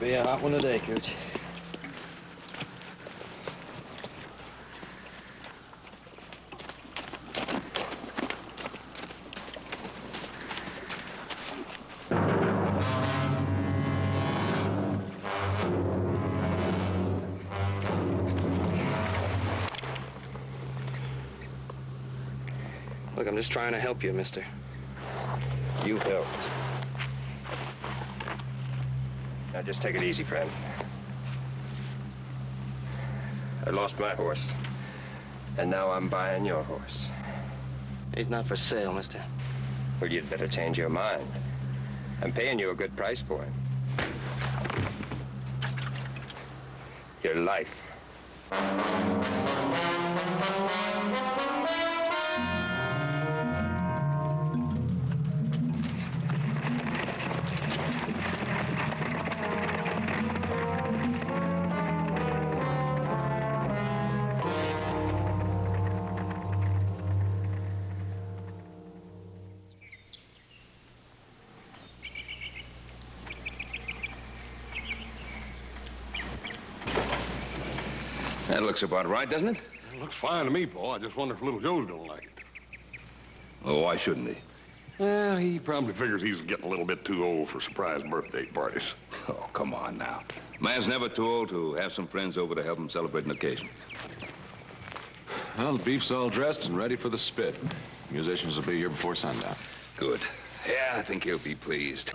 Be a hot one today, Cooch. Look, I'm just trying to help you, mister. You've helped. Now, just take it easy, friend. I lost my horse, and now I'm buying your horse. He's not for sale, mister. Well, you'd better change your mind. I'm paying you a good price for him. Your life. That looks about right, doesn't it? It looks fine to me, Paul. I just wonder if little Joe's gonna like it. Oh, why shouldn't he? Well, he probably figures he's getting a little bit too old for surprise birthday parties. Oh, come on now. Man's never too old to have some friends over to help him celebrate an occasion. Well, the beef's all dressed and ready for the spit. Musicians will be here before sundown. Good. Yeah, I think he'll be pleased.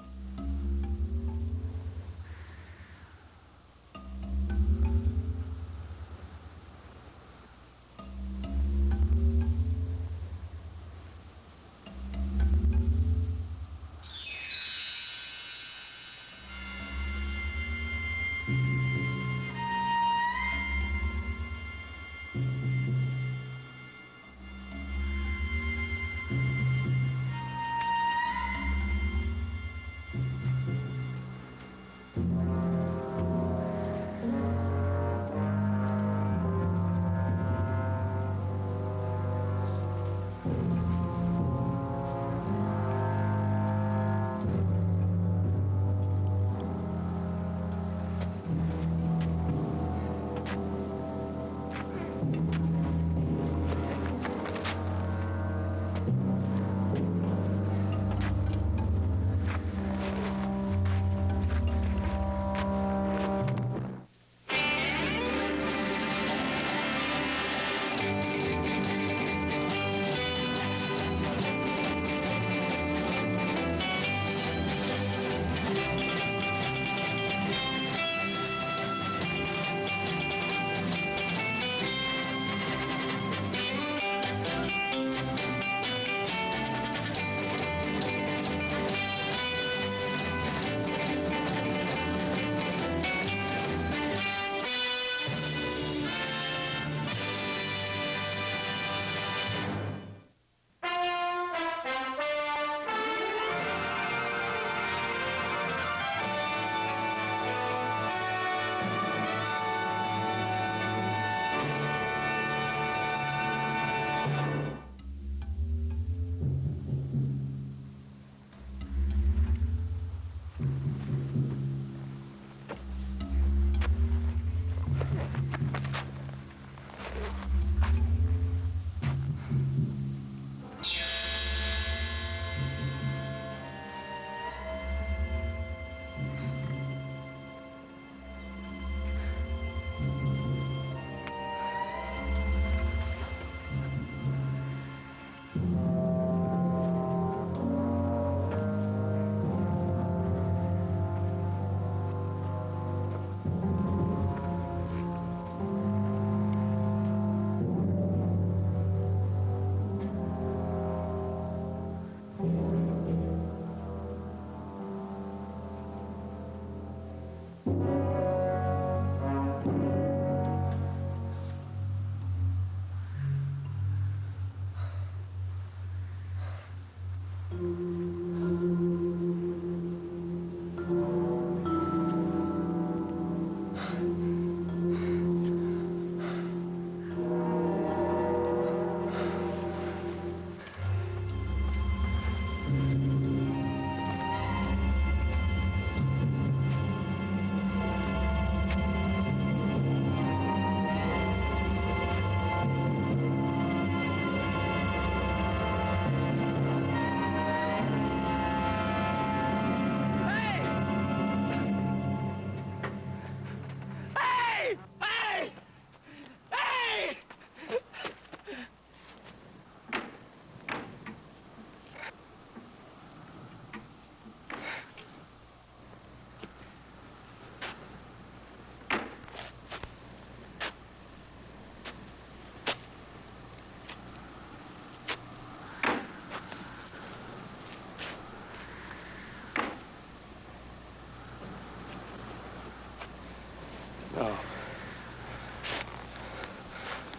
No.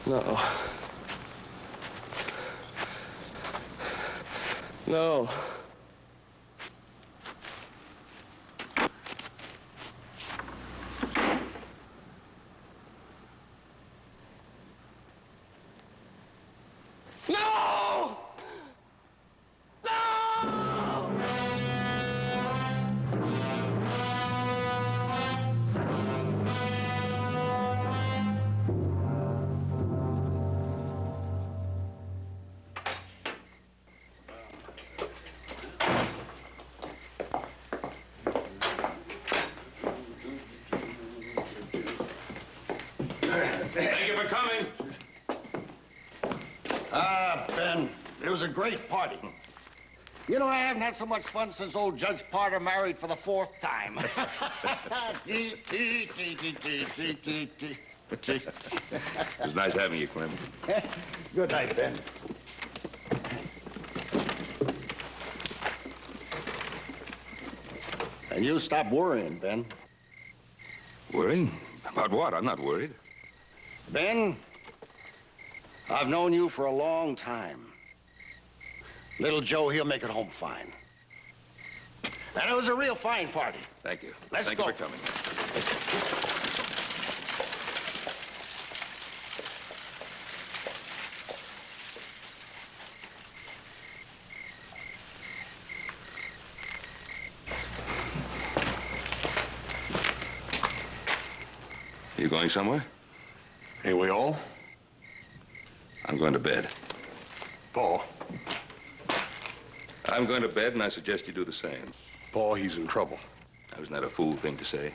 No. No. No! Thank you for coming. Ben, it was a great party. You know, I haven't had so much fun since old Judge Parter married for the 4th time. It was nice having you, Clem. Good night, Ben. And you stop worrying, Ben. Worried? About what? I'm not worried. Ben, I've known you for a long time. Little Joe, he'll make it home fine. And it was a real fine party. Thank you. Let's Thank go. you for coming. You going somewhere? Ain't we all? I'm going to bed. Paul. I'm going to bed, and I suggest you do the same. Paul, he's in trouble. That was not a fool thing to say.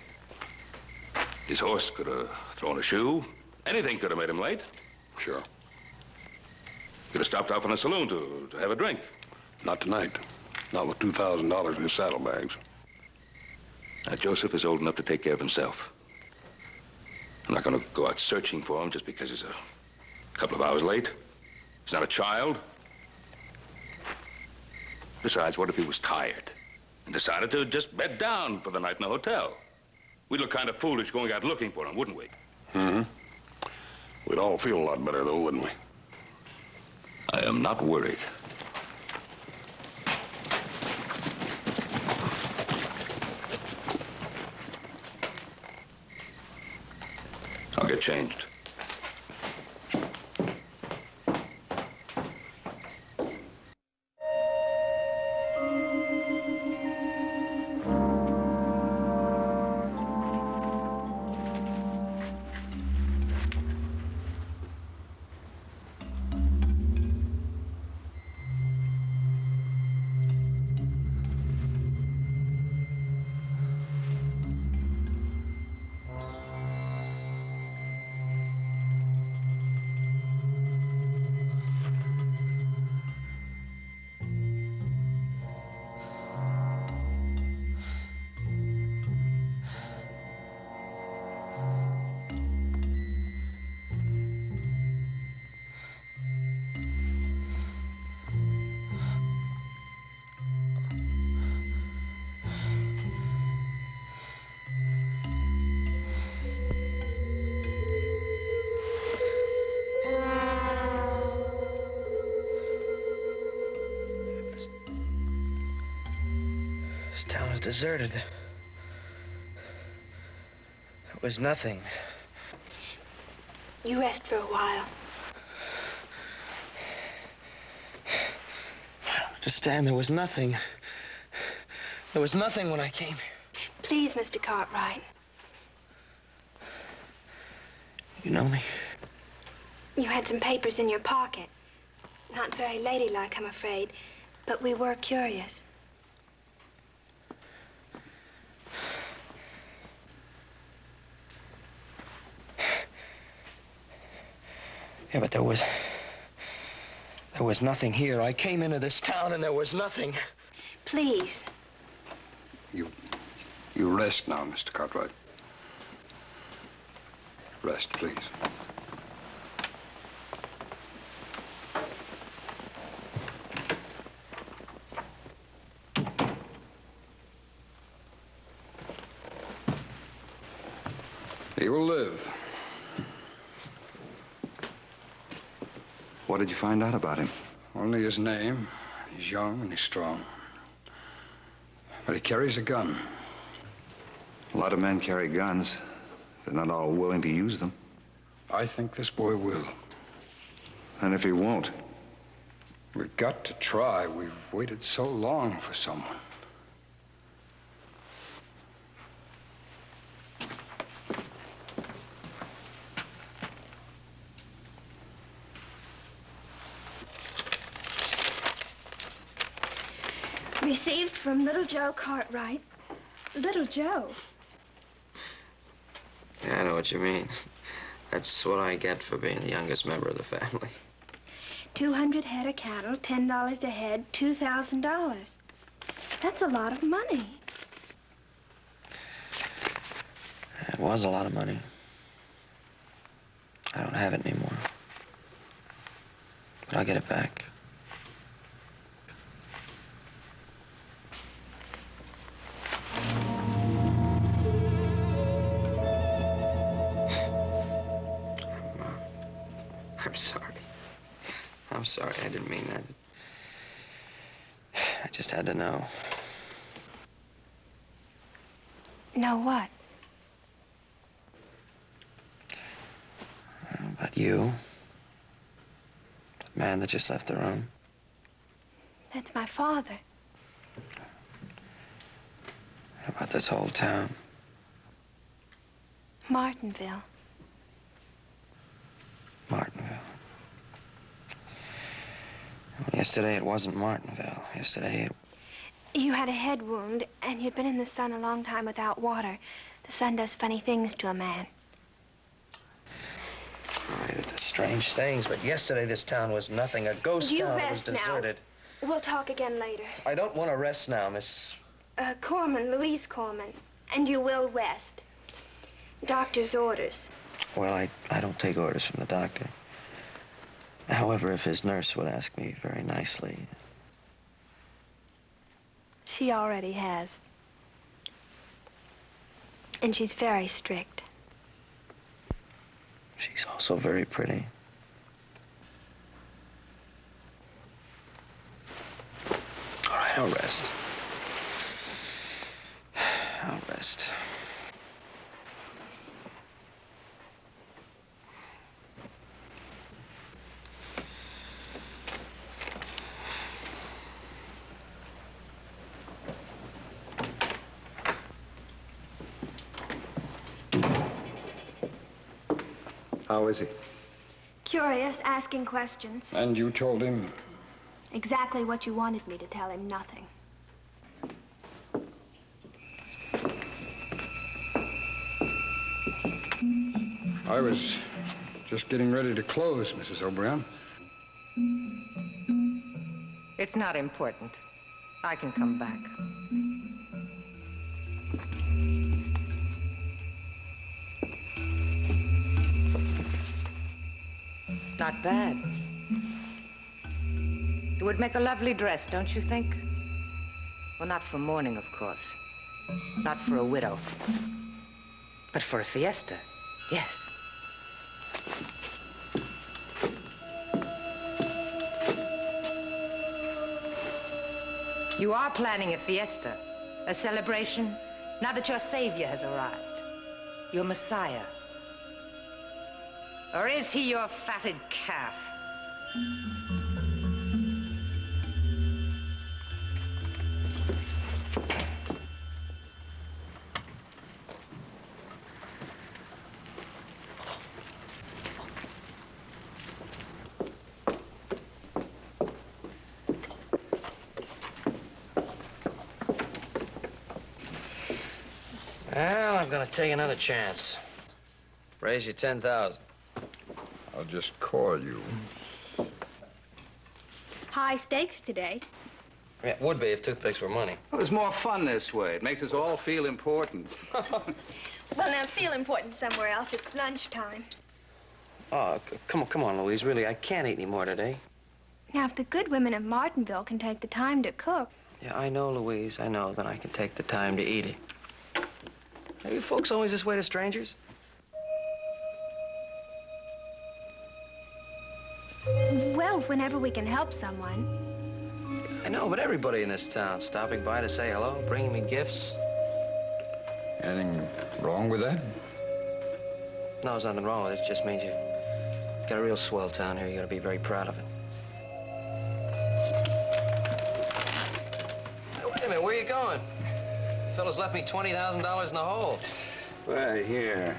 His horse could have thrown a shoe. Anything could have made him late. Sure. Could have stopped off in a saloon to have a drink. Not tonight. Not with $2,000 in his saddlebags. Now, Joseph is old enough to take care of himself. I'm not going to go out searching for him just because he's a couple of hours late. He's not a child. Besides, what if he was tired and decided to just bed down for the night in the hotel? We'd look kind of foolish going out looking for him, wouldn't we? Mm-hmm. We'd all feel a lot better, though, wouldn't we? I am not worried. I'll get changed. This town is deserted. There was nothing. You rest for a while. I don't understand. There was nothing. There was nothing when I came. Please, Mr. Cartwright. You know me? You had some papers in your pocket. Not very ladylike, I'm afraid, but we were curious. Yeah, but there was nothing here. I came into this town and there was nothing. Please. You rest now, Mr. Cartwright. Rest, please. He will live. What did you find out about him? Only his name. He's young and he's strong. But he carries a gun. A lot of men carry guns. They're not all willing to use them. I think this boy will. And if he won't? We've got to try. We've waited so long for someone. Received from Little Joe Cartwright. Little Joe? Yeah, I know what you mean. That's what I get for being the youngest member of the family. 200 head of cattle, $10 a head, $2,000. That's a lot of money. It was a lot of money. I don't have it anymore. But I'll get it back. I'm sorry. I'm sorry. I didn't mean that. I just had to know. Know what? About you. The man that just left the room. That's my father. About this whole town. Martinville. Martinville. Well, yesterday it wasn't Martinville. Yesterday it... You had a head wound, and you'd been in the sun a long time without water. The sun does funny things to a man. Right, it does strange things, but yesterday this town was nothing. A ghost You town. It was rest now. deserted. We'll talk again later. I don't want to rest now, Miss... Corman, Louise Corman. And you will rest. Doctor's orders. Well, I don't take orders from the doctor. However, if his nurse would ask me very nicely... She already has. And she's very strict. She's also very pretty. All right, I'll rest. I'll rest. How is he? Curious, asking questions. And you told him? Exactly what you wanted me to tell him, nothing. I was just getting ready to close, Mrs. O'Brien. It's not important. I can come back. Not bad. It would make a lovely dress, don't you think? Well, not for mourning, of course. Not for a widow. But for a fiesta, yes. You are planning a fiesta, a celebration, now that your savior has arrived, your Messiah. Or is he your fatted calf? Well, I'm gonna take another chance. Raise you 10,000. I'll just call you. High stakes today. Yeah, it would be if toothpicks were money. Well, it's more fun this way. It makes us all feel important. Well, now, feel important somewhere else. It's lunchtime. Oh, come on, Louise. Really, I can't eat any more today. Now, if the good women of Martinville can take the time to cook... Yeah, I know, Louise. I know. Then I can take the time to eat it. Are you folks always this way to strangers? will whenever we can help someone. I know, but everybody in this town stopping by to say hello, bringing me gifts. Anything wrong with that? No, there's nothing wrong with it. It just means you've got a real swell town here. You gotta be very proud of it. Hey, wait a minute, where are you going? Fellas left me $20,000 in the hole. Well, here.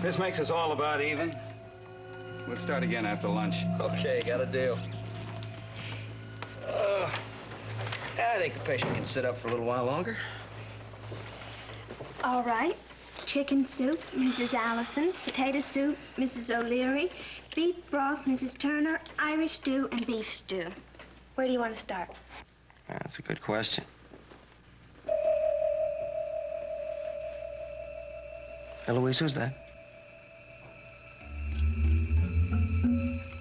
This makes us all about even. We'll start again after lunch. Okay, got a deal. I think the patient can sit up for a little while longer. All right. Chicken soup, Mrs. Allison. Potato soup, Mrs. O'Leary. Beef broth, Mrs. Turner. Irish stew and beef stew. Where do you want to start? That's a good question. Hey, Louise, who's that?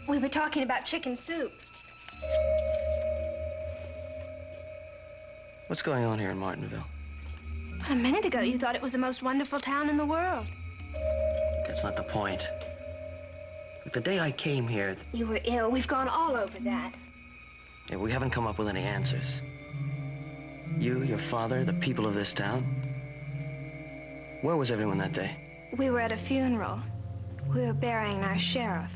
We were talking about chicken soup. What's going on here in Martinville? A minute ago, you thought it was the most wonderful town in the world. That's not the point. Look, the day I came here... You were ill. We've gone all over that. Yeah, we haven't come up with any answers. You, your father, the people of this town. Where was everyone that day? We were at a funeral. We were burying our sheriff.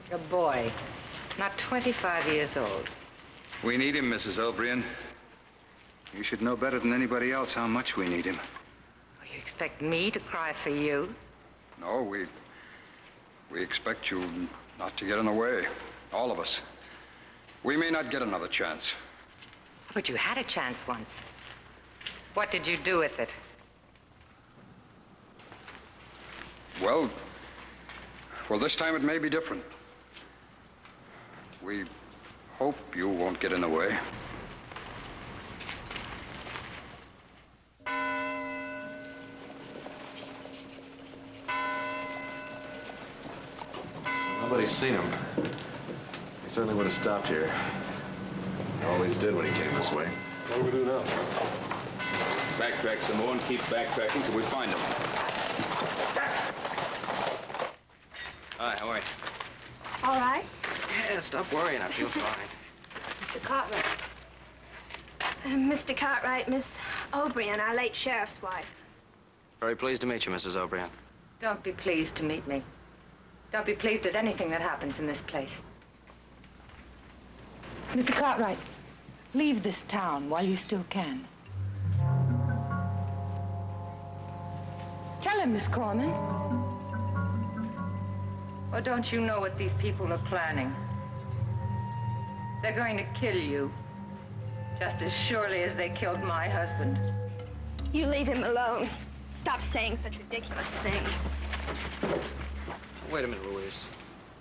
A boy, not 25 years old. We need him, Mrs. O'Brien. You should know better than anybody else how much we need him. You expect me to cry for you? No, we expect you not to get in the way. All of us. We may not get another chance. But you had a chance once. What did you do with it? Well, this time it may be different. We hope you won't get in the way. Nobody's seen him. He certainly would have stopped here. He always did when he came this way. What do we do now? Backtrack some more and keep backtracking till we find him. Hi, how are you? All right. Yeah, stop worrying. I feel fine. Mr. Cartwright. Mr. Cartwright, Miss O'Brien, our late sheriff's wife. Very pleased to meet you, Mrs. O'Brien. Don't be pleased to meet me. Don't be pleased at anything that happens in this place. Mr. Cartwright, leave this town while you still can. Tell him, Miss Corman. Or don't you know what these people are planning? They're going to kill you, just as surely as they killed my husband. You leave him alone. Stop saying such ridiculous things. Wait a minute, Louise.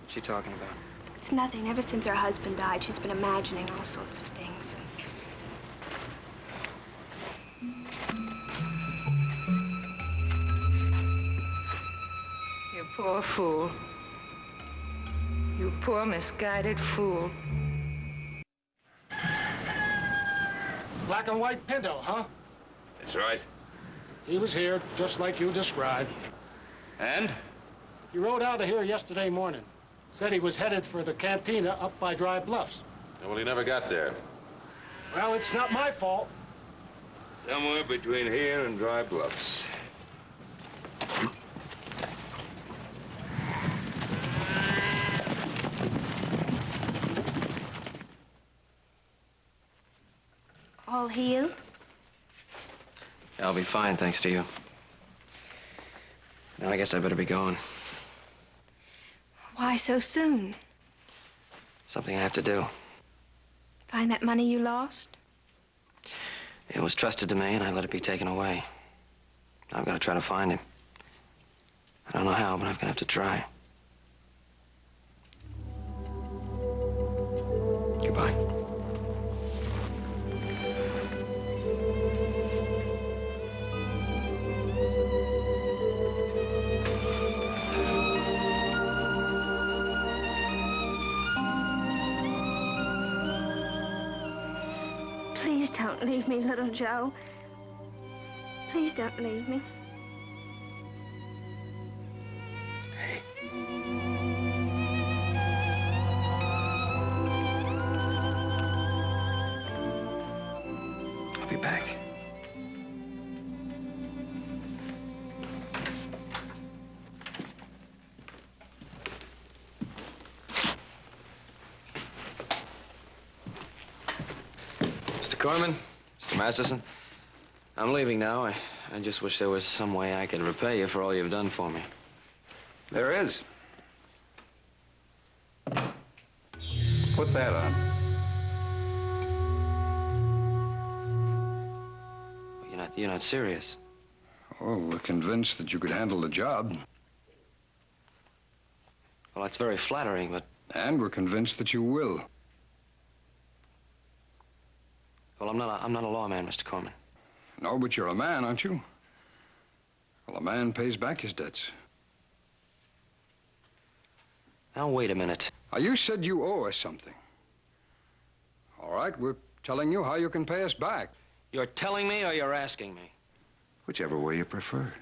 What's she talking about? It's nothing. Ever since her husband died, she's been imagining all sorts of things. You poor fool. You poor misguided fool. Black and white Pinto, huh? That's right. He was here, just like you described. And? He rode out of here yesterday morning. Said he was headed for the cantina up by Dry Bluffs. Well, he never got there. Well, it's not my fault. Somewhere between here and Dry Bluffs. All healed? I'll be fine, thanks to you. Now, I guess I better be going. Why so soon? Something I have to do. Find that money you lost? It was trusted to me, and I let it be taken away. I've got to try to find him. I don't know how, but I'm gonna have to try. Goodbye. don't leave me, little Joe. Please don't leave me. I'll be back. Mr. Corman, Mr. Masterson, I'm leaving now. I just wish there was some way I could repay you for all you've done for me. There is. Put that on. You're not serious. Oh, we're convinced that you could handle the job. Well, that's very flattering, but... And we're convinced that you will. Well, I'm not a lawman, Mr. Corman. No, but you're a man, aren't you? Well, a man pays back his debts. Now, wait a minute. Now, you said you owe us something. All right, we're telling you how you can pay us back. You're telling me or you're asking me? Whichever way you prefer.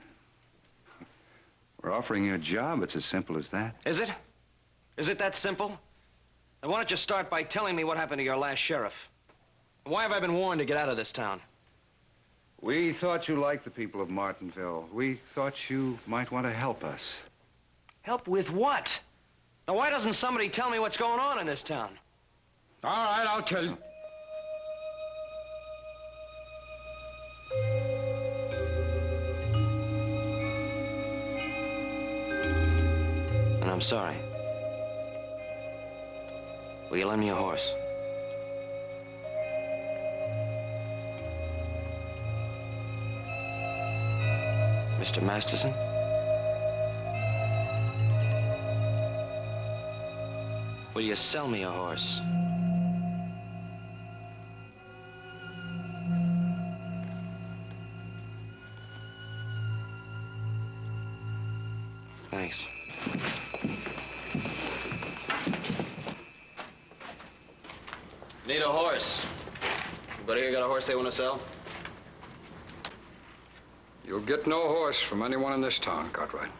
We're offering you a job. It's as simple as that. Is it? Is it that simple? Then why don't you start by telling me what happened to your last sheriff? Why have I been warned to get out of this town? We thought you liked the people of Martinville. We thought you might want to help us. Help with what? Now, why doesn't somebody tell me what's going on in this town? All right, I'll tell you. And I'm sorry. Will you lend me a horse? Mr. Masterson? Will you sell me a horse? Thanks. Need a horse. Anybody here got a horse they want to sell? You'll get no horse from anyone in this town, Cartwright.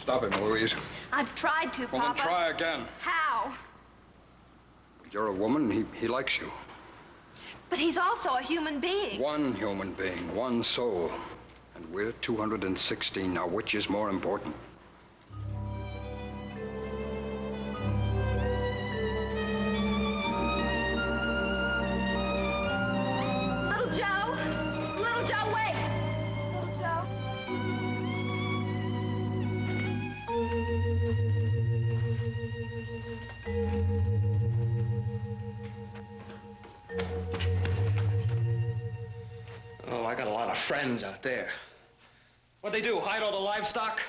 Stop him, Louise. I've tried to, Well, Papa. then try again. How? You're a woman, he likes you. But he's also a human being. One human being, one soul. And we're 216 now. Which is more important? Little Joe! Little Joe, wait! Little Joe? Oh, I got a lot of friends out there. What'd they do, hide all the livestock?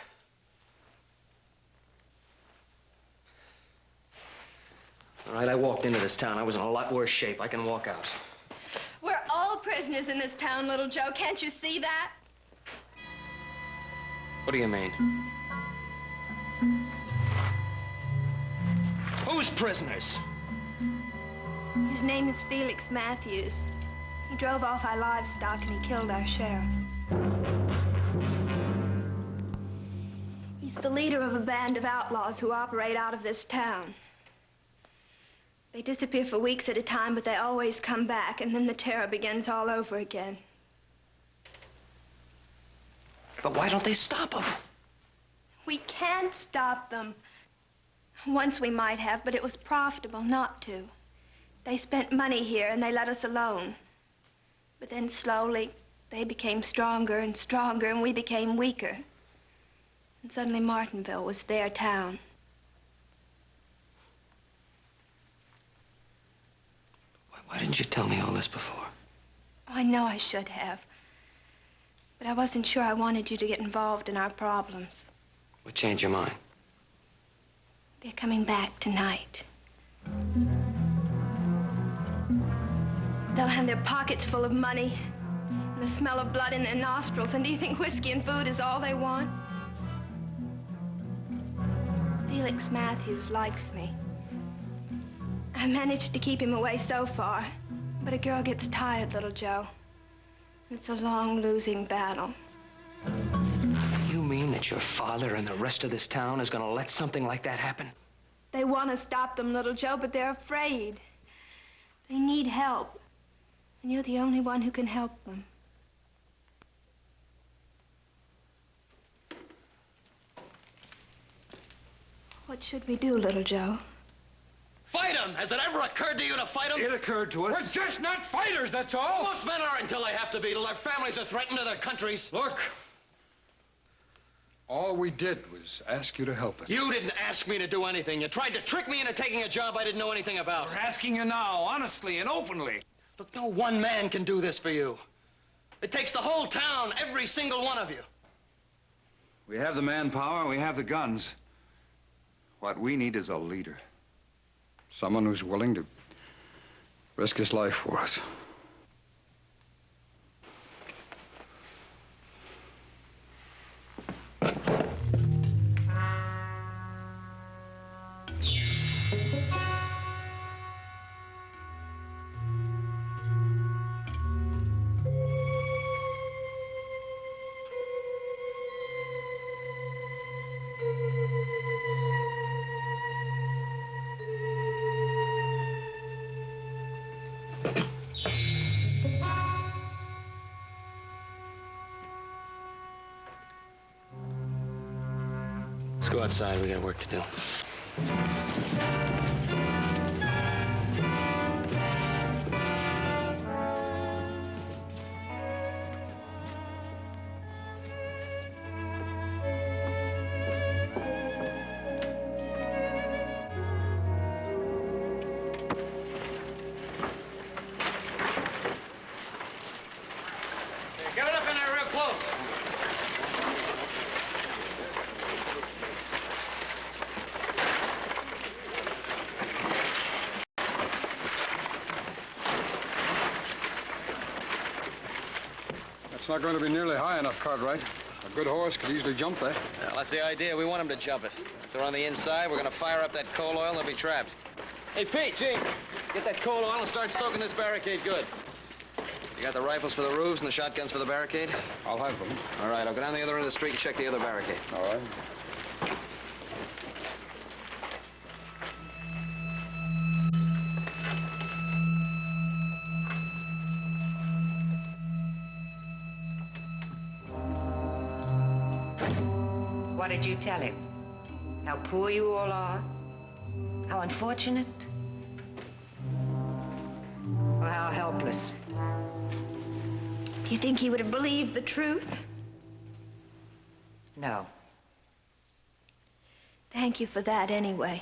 All right, I walked into this town. I was in a lot worse shape. I can walk out. We're all prisoners in this town, Little Joe. Can't you see that? What do you mean? Who's prisoners? His name is Felix Matthews. He drove off our livestock and he killed our sheriff. He's the leader of a band of outlaws who operate out of this town. They disappear for weeks at a time, but they always come back, and then the terror begins all over again. But why don't they stop them? We can't stop them. Once we might have, but it was profitable not to. They spent money here, and they let us alone. But then slowly, they became stronger and stronger, and we became weaker. And suddenly Martinville was their town. Why didn't you tell me all this before? Oh, I know I should have. But I wasn't sure I wanted you to get involved in our problems. What changed your mind? They're coming back tonight. They'll have their pockets full of money and the smell of blood in their nostrils. And do you think whiskey and food is all they want? Felix Matthews likes me. I managed to keep him away so far. But a girl gets tired, little Joe. It's a long losing battle. You mean that your father and the rest of this town is gonna let something like that happen? They want to stop them, little Joe, but they're afraid. They need help. And you're the only one who can help them. What should we do, little Joe? Fight them! Has it ever occurred to you to fight them? It occurred to us. We're just not fighters, that's all. Most men are until they have to be, till their families are threatened to their countries. Look, all we did was ask you to help us. You didn't ask me to do anything. You tried to trick me into taking a job I didn't know anything about. We're asking you now, honestly and openly. Look, no one man can do this for you. It takes the whole town, every single one of you. We have the manpower, we have the guns. What we need is a leader. Someone who's willing to risk his life for us. Let's go outside. We got work to do. Get it up in there real close. It's not going to be nearly high enough, Cartwright. A good horse could easily jump that. Well, that's the idea. We want him to jump it. So we're on the inside. We're going to fire up that coal oil and they'll be trapped. Hey, Pete, Gene, get that coal oil and start soaking this barricade good. You got the rifles for the roofs and the shotguns for the barricade? I'll have them. All right, I'll go down the other end of the street and check the other barricade. All right. What did you tell him? How poor you all are? How unfortunate? Or how helpless? Do you think he would have believed the truth? No. Thank you for that anyway.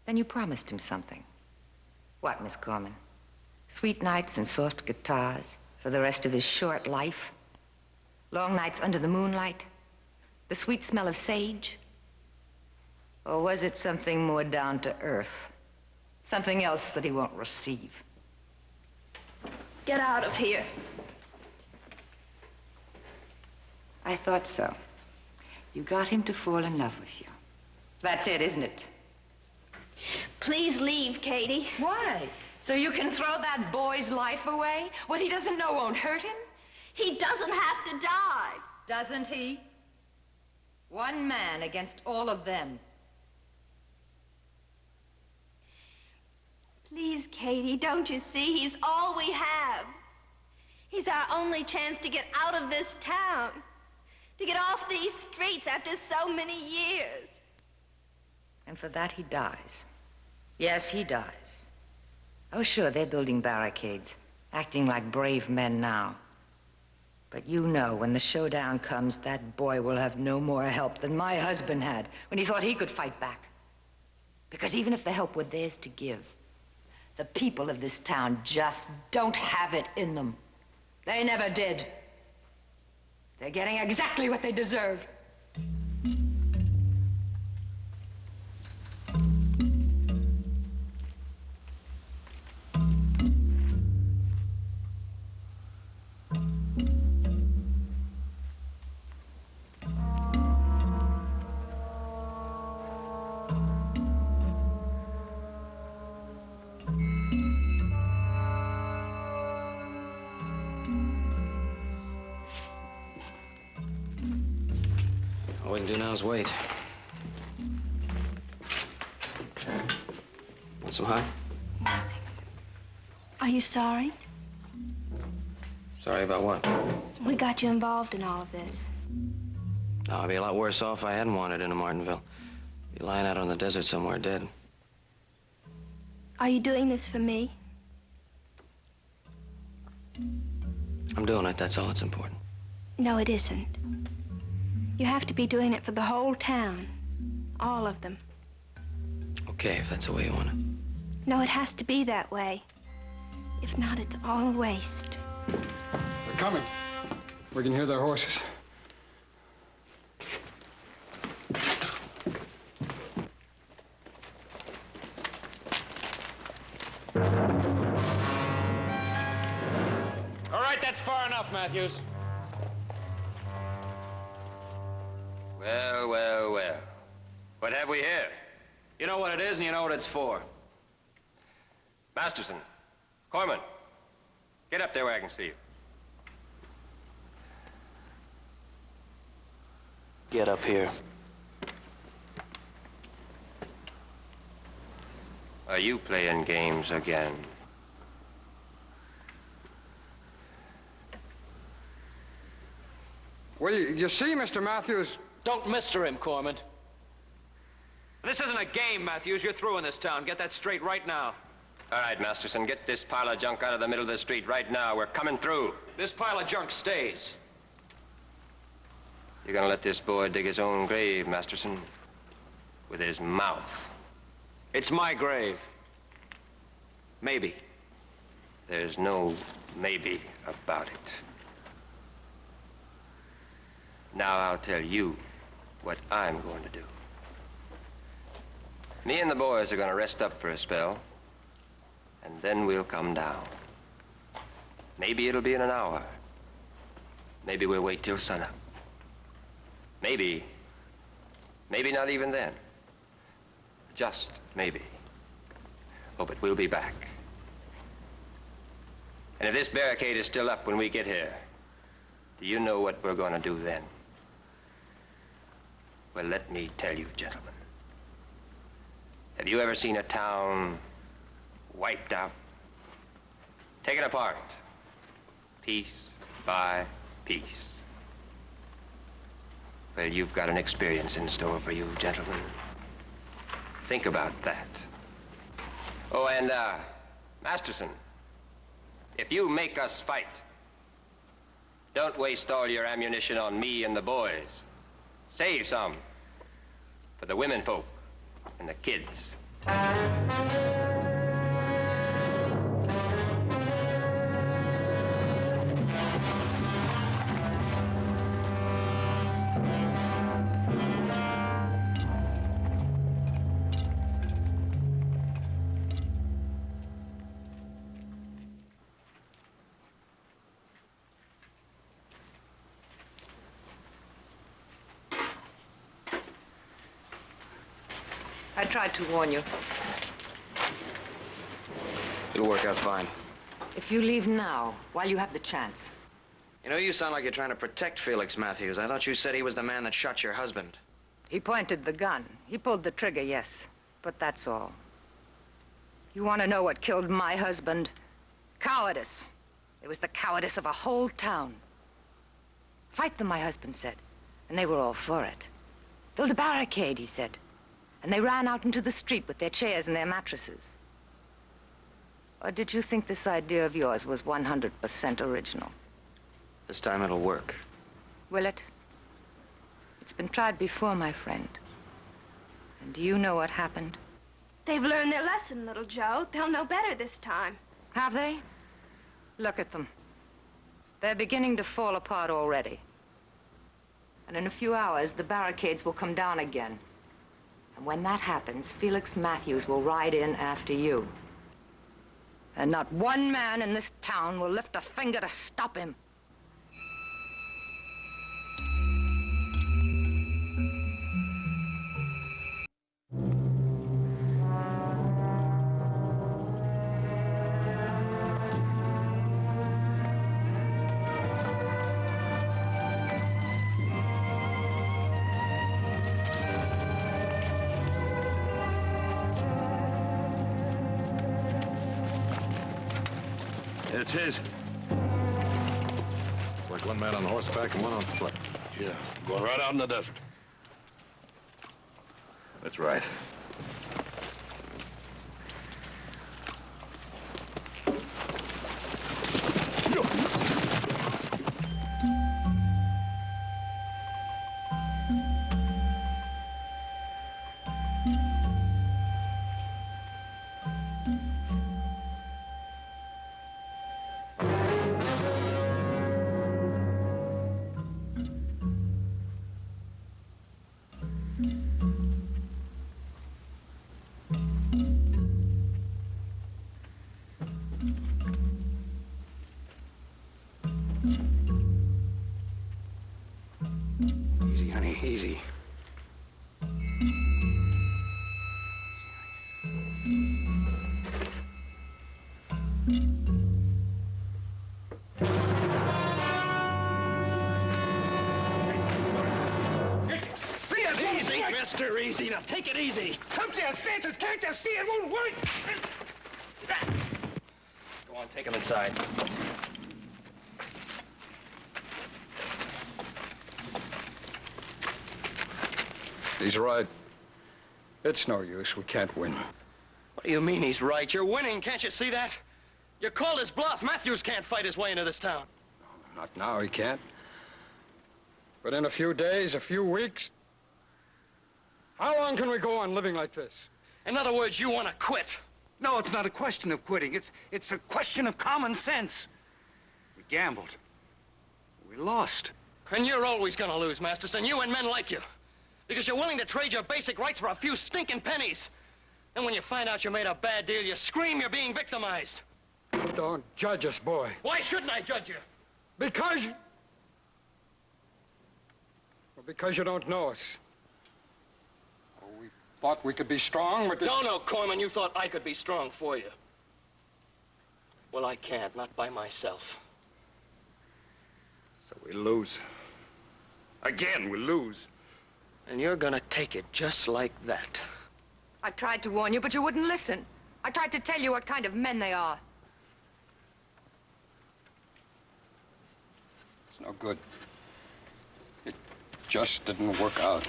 Then you promised him something. What, Miss Corman? Sweet nights and soft guitars for the rest of his short life? Long nights under the moonlight? The sweet smell of sage? Or was it something more down to earth? Something else that he won't receive? Get out of here. I thought so. You got him to fall in love with you. That's it, isn't it? Please leave, Katie. Why? So you can throw that boy's life away? What he doesn't know won't hurt him? He doesn't have to die. Doesn't he? One man against all of them. Please, Katie, don't you see? He's all we have. He's our only chance to get out of this town. To get off these streets after so many years. And for that, he dies. Yes, he dies. Oh, sure, they're building barricades, acting like brave men now. But you know, when the showdown comes, that boy will have no more help than my husband had when he thought he could fight back. Because even if the help were theirs to give, the people of this town just don't have it in them. They never did. They're getting exactly what they deserve. All we can do now is wait. Want some high? Are you sorry? Sorry about what? We got you involved in all of this. No, I'd be a lot worse off if I hadn't wandered into Martinville. Be lying out on the desert somewhere dead. Are you doing this for me? I'm doing it, that's all that's important. No, it isn't. You have to be doing it for the whole town. All of them. Okay, if that's the way you want it. No, it has to be that way. If not, it's all a waste. They're coming. We can hear their horses. All right, that's far enough, Matthews. Well, well, well. What have we here? You know what it is and you know what it's for. Masterson, Corman, get up there where I can see you. Get up here. Are you playing games again? Well, you see, Mr. Matthews... Don't mister him, Corman. This isn't a game, Matthews. You're through in this town. Get that straight right now. All right, Masterson, get this pile of junk out of the middle of the street right now. We're coming through. This pile of junk stays. You're gonna let this boy dig his own grave, Masterson, with his mouth. It's my grave. Maybe. There's no maybe about it. Now I'll tell you what I'm going to do. Me and the boys are going to rest up for a spell, and then we'll come down. Maybe it'll be in an hour. Maybe we'll wait till sunup. Maybe not even then. Just maybe. Oh, but we'll be back. And if this barricade is still up when we get here, do you know what we're going to do then? Well, let me tell you, gentlemen. Have you ever seen a town wiped out? Taken apart, piece by piece? Well, you've got an experience in store for you, gentlemen. Think about that. Oh, and, Masterson, if you make us fight, don't waste all your ammunition on me and the boys. Save some for the women folk and the kids. I tried to warn you. It'll work out fine. If you leave now, while you have the chance. You know, you sound like you're trying to protect Felix Matthews. I thought you said he was the man that shot your husband. He pointed the gun. He pulled the trigger, yes. But that's all. You want to know what killed my husband? Cowardice. It was the cowardice of a whole town. Fight them, my husband said. And they were all for it. Build a barricade, he said. And they ran out into the street with their chairs and their mattresses. Or did you think this idea of yours was 100% original? This time it'll work. Will it? It's been tried before, my friend. And do you know what happened? They've learned their lesson, little Joe. They'll know better this time. Have they? Look at them. They're beginning to fall apart already. And in a few hours, the barricades will come down again. And when that happens, Felix Matthews will ride in after you. And not one man in this town will lift a finger to stop him. It's his. It's like one man on horseback and one on foot. Yeah, going right out in the desert. That's right. Easy, honey, easy. Easy, mister, easy. Now take it easy. Come to your senses, can't you see it won't work? Go on, take him inside. He's right. It's no use. We can't win. What do you mean he's right? You're winning, can't you see that? You called his bluff. Matthews can't fight his way into this town. Not now, he can't. But in a few days, a few weeks... How long can we go on living like this? In other words, you want to quit. No, it's not a question of quitting. It's a question of common sense. We gambled. We lost. And you're always gonna lose, Masterson. You and men like you. Because you're willing to trade your basic rights for a few stinking pennies. Then when you find out you made a bad deal, you scream you're being victimized. Don't judge us, boy. Why shouldn't I judge you? Because you... Well, because you don't know us. Oh, we thought we could be strong, but... No, Corman, you thought I could be strong for you. Well, I can't, not by myself. So we lose. Again, we lose. And you're gonna take it just like that. I tried to warn you, but you wouldn't listen. I tried to tell you what kind of men they are. It's no good. It just didn't work out.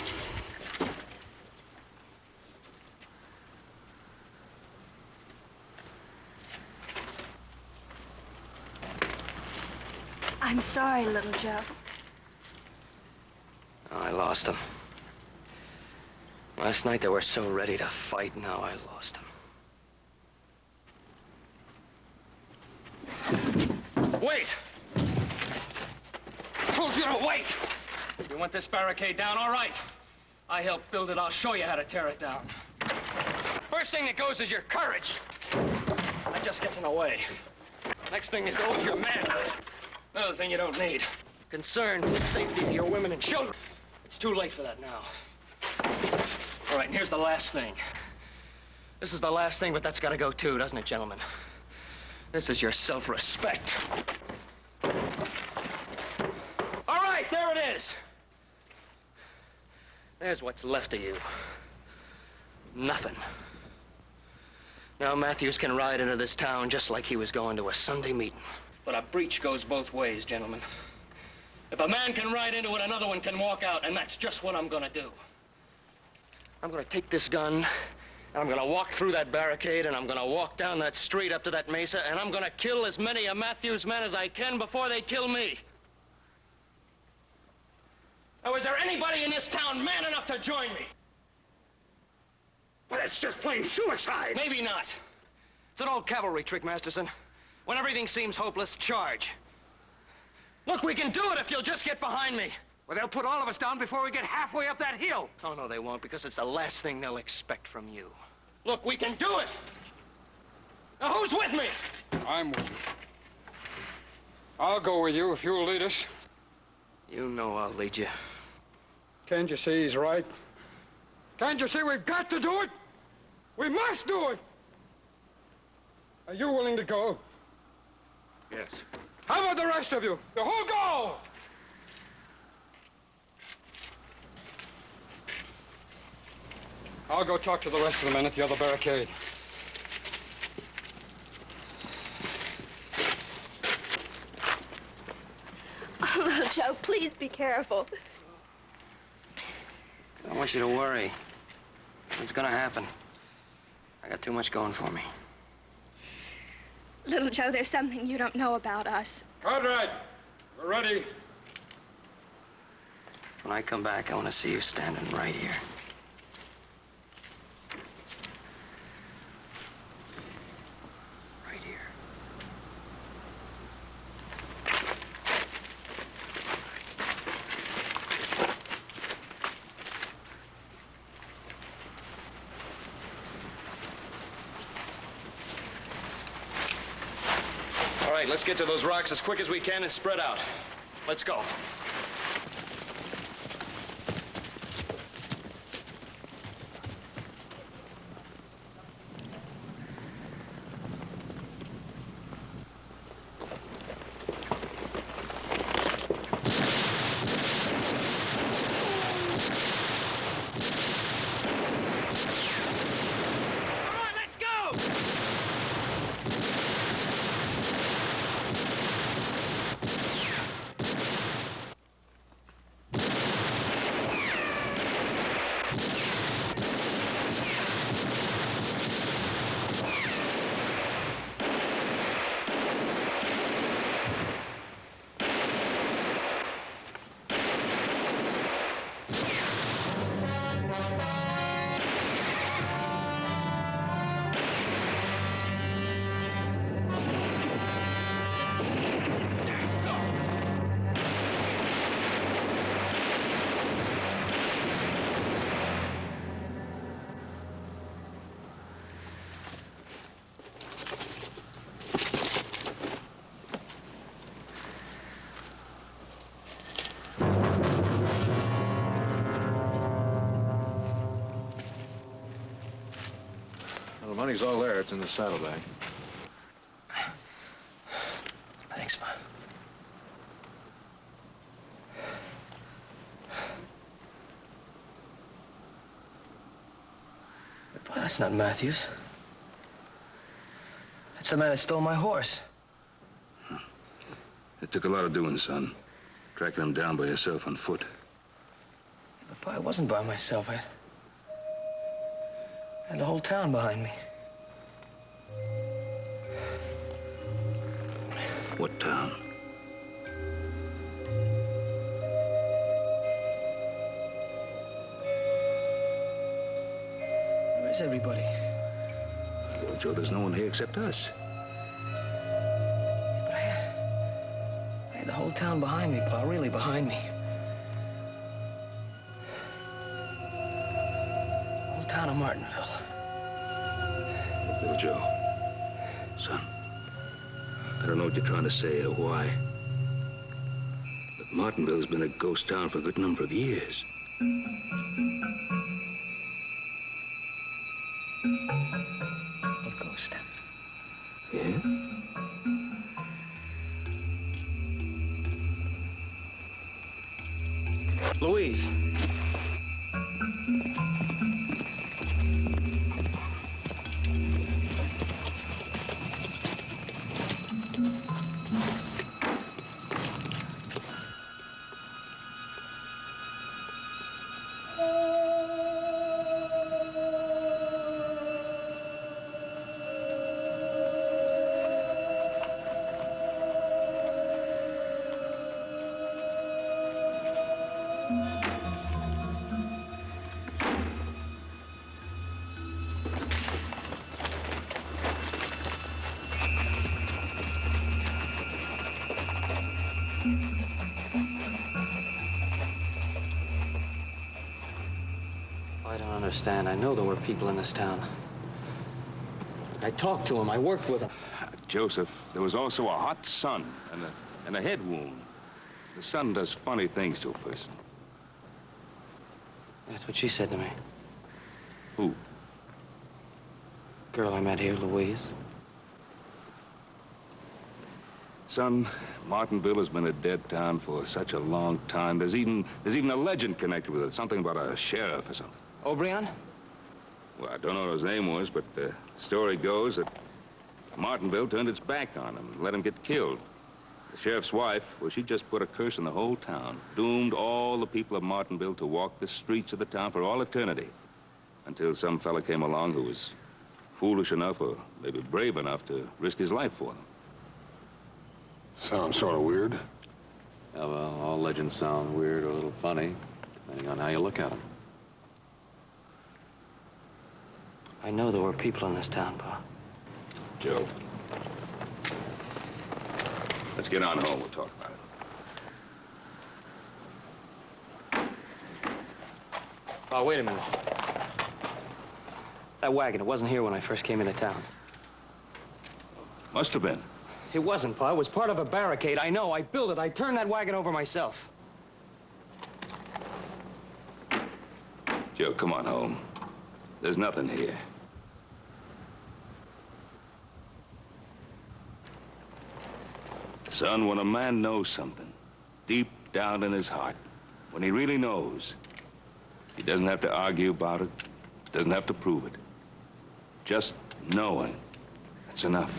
I'm sorry, little Joe. Oh, I lost him. Last night they were so ready to fight, now I lost him. Wait! I told you to wait! You want this barricade down? All right. I helped build it. I'll show you how to tear it down. First thing that goes is your courage. That just gets in the way. Next thing that goes is your manhood. Another thing you don't need. Concern with the safety of your women and children. It's too late for that now. All right, and here's the last thing. This is the last thing, but that's got to go too, doesn't it, gentlemen? This is your self-respect. All right, there it is. There's what's left of you. Nothing. Now Matthews can ride into this town just like he was going to a Sunday meeting. But a breach goes both ways, gentlemen. If a man can ride into it, another one can walk out, and that's just what I'm gonna do. I'm gonna take this gun, and I'm gonna walk through that barricade, and I'm gonna walk down that street up to that mesa, and I'm gonna kill as many of Matthews' men as I can before they kill me. Now, is there anybody in this town man enough to join me? But it's just plain suicide. Maybe not. It's an old cavalry trick, Masterson. When everything seems hopeless, charge. Look, we can do it if you'll just get behind me. Well, they'll put all of us down before we get halfway up that hill. Oh, no, they won't, because it's the last thing they'll expect from you. Look, we can do it. Now, who's with me? I'm with you. I'll go with you if you'll lead us. You know I'll lead you. Can't you see he's right? Can't you see we've got to do it? We must do it. Are you willing to go? Yes. How about the rest of you? The whole go! I'll go talk to the rest of the men at the other barricade. Oh, little Joe, please be careful. I don't want you to worry. It's gonna happen. I got too much going for me. Little Joe, there's something you don't know about us. Cartwright, we're ready. When I come back, I want to see you standing right here. Right here. All right, let's get to those rocks as quick as we can and spread out. Let's go. Well, the money's all there. It's in the saddlebag. Thanks, Ma. But that's not Matthews. That's the man that stole my horse. It took a lot of doing, son. Tracking him down by yourself on foot. But, Pa, I wasn't by myself. I had the whole town behind me. What town? Where's everybody? Well, Joe, there's no one here except us. But I had the whole town behind me, Pa, really behind me. The whole town of Martinville. Look, little Joe. Son, I don't know what you're trying to say or why. But Martinville's been a ghost town for a good number of years. What ghost? Yeah? Louise. I don't understand. I know there were people in this town. I talked to them. I worked with them. Joseph, there was also a hot sun and a head wound. The sun does funny things to a person. That's what she said to me. Who? Girl I met here, Louise. Son, Martinville has been a dead town for such a long time. There's even a legend connected with it. Something about a sheriff or something. O'Brien? Well, I don't know what his name was, but the story goes that Martinville turned its back on him and let him get killed. The sheriff's wife, well, she just put a curse on the whole town. Doomed all the people of Martinville to walk the streets of the town for all eternity. Until some fella came along who was foolish enough, or maybe brave enough, to risk his life for them. Sounds sort of weird. Yeah, well, all legends sound weird or a little funny, depending on how you look at them. I know there were people in this town, Pa. Joe. Let's get on home. We'll talk about it. Oh, wait a minute. That wagon, it wasn't here when I first came into town. Must have been. It wasn't, Pa. It was part of a barricade. I know. I built it. I turned that wagon over myself. Joe, come on home. There's nothing here. Son, when a man knows something, deep down in his heart, when he really knows, he doesn't have to argue about it, doesn't have to prove it. Just knowing, that's enough.